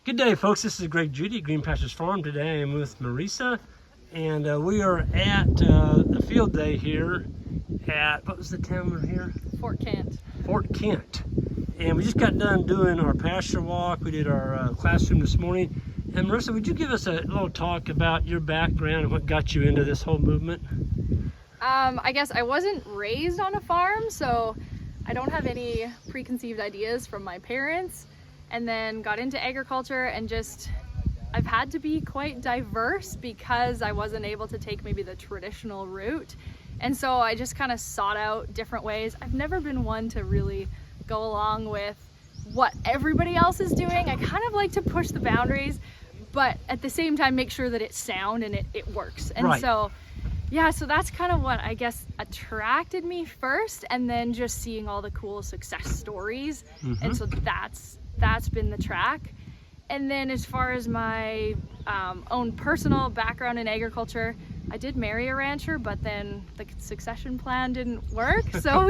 Good day, folks. This is Greg Judy at Green Pastures Farm. Today I am with Marisa, and we are at the field day here at, what was the town we're here? Fort Kent. Fort Kent. And we just got done doing our pasture walk. We did our classroom this morning. And Marisa, would you give us a little talk about your background and what got you into this whole movement? I guess I wasn't raised on a farm, so I don't have any preconceived ideas from my parents. And then got into agriculture and I've had to be quite diverse because I wasn't able to take maybe the traditional route. And so I just kind of sought out different ways. I've never been one to really go along with what everybody else is doing. I kind of like to push the boundaries, but at the same time make sure that it's sound and it works. And right. So yeah, so that's kind of what I guess attracted me first, and then just seeing all the cool success stories. And so that's been the track. And then as far as my own personal background in agriculture, I did marry a rancher, but then the succession plan didn't work. So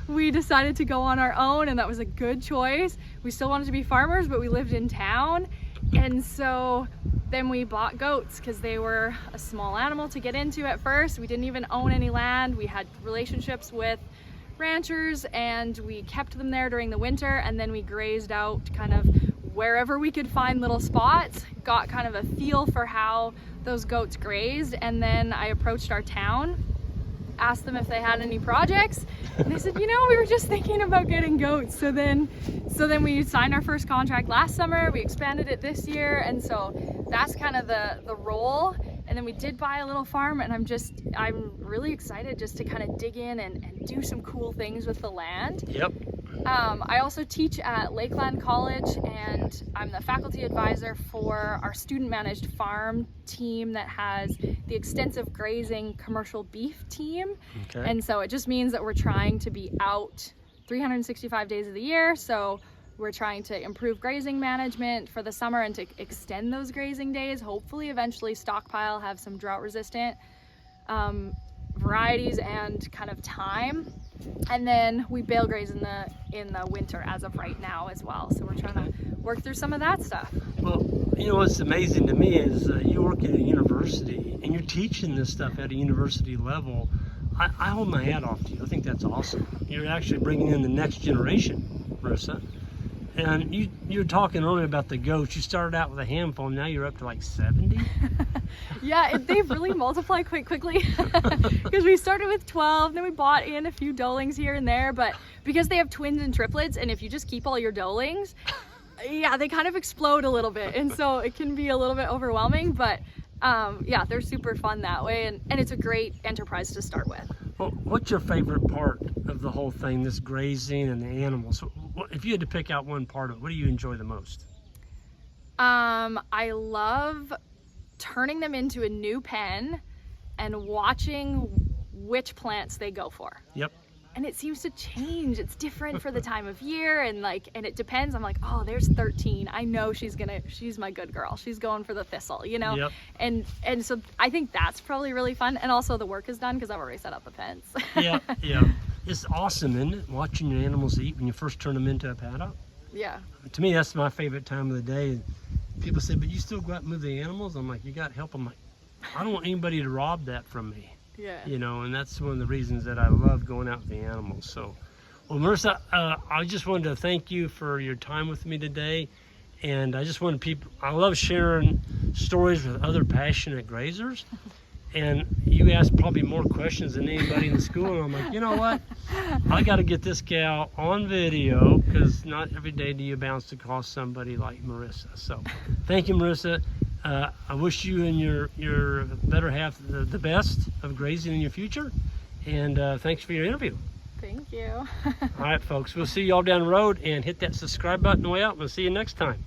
we decided to go on our own, and that was a good choice. We still wanted to be farmers, but we lived in town. And so then we bought goats because they were a small animal to get into at first. We didn't even own any land. We had relationships with ranchers and we kept them there during the winter, and then we grazed out kind of wherever we could find little spots, got kind of a feel for how those goats grazed. And then I approached our town, asked them if they had any projects, and they said, you know, we were just thinking about getting goats. So then we signed our first contract last summer, we expanded it this year, and so that's kind of the role. And then we did buy a little farm, and I'm really excited just to kind of dig in and do some cool things with the land. Yep. I also teach at Lakeland College, and I'm the faculty advisor for our student managed farm team that has the extensive grazing commercial beef team. Okay. And so it just means that we're trying to be out 365 days of the year. So we're trying to improve grazing management for the summer and to extend those grazing days, hopefully eventually stockpile, have some drought resistant varieties and kind of time. And then we bale graze in the winter as of right now as well. So we're trying to work through some of that stuff. Well, you know what's amazing to me is you work at a university and you're teaching this stuff at a university level. I hold my hat off to you. I think that's awesome. You're actually bringing in the next generation, Marisa. And you were talking earlier about the goats. You started out with a handful, now you're up to like 70? Yeah, they've really multiplied quite quickly because we started with 12, then we bought in a few dolings here and there, but because they have twins and triplets, and if you just keep all your dolings, yeah, they kind of explode a little bit, and so it can be a little bit overwhelming, but yeah, they're super fun that way, and it's a great enterprise to start with. Well, what's your favorite part of the whole thing, this grazing and the animals? If you had to pick out one part of it, what do you enjoy the most? I love turning them into a new pen and watching which plants they go for. Yep. And it seems to change. It's different for the time of year, and it depends. I'm like, oh, there's 13. I know she's my good girl. She's going for the thistle, you know? Yep. And so I think that's probably really fun. And also the work is done because I've already set up the pens. Yeah, yeah. It's awesome, isn't it? Watching your animals eat when you first turn them into a paddock. Yeah. To me, that's my favorite time of the day. People say, but you still go out and move the animals? I'm like, you got to help them. I don't want anybody to rob that from me. Yeah. You know, and that's one of the reasons that I love going out with the animals. So, well, Marisa, I just wanted to thank you for your time with me today. And I just wanted I love sharing stories with other passionate grazers. And you asked probably more questions than anybody in the school. And I'm like, you know what? I got to get this gal on video because not every day do you bounce across somebody like Marisa. So thank you, Marisa. I wish you and your better half the best of grazing in your future. And thanks for your interview. Thank you. All right, folks. We'll see you all down the road, and hit that subscribe button way out. We'll see you next time.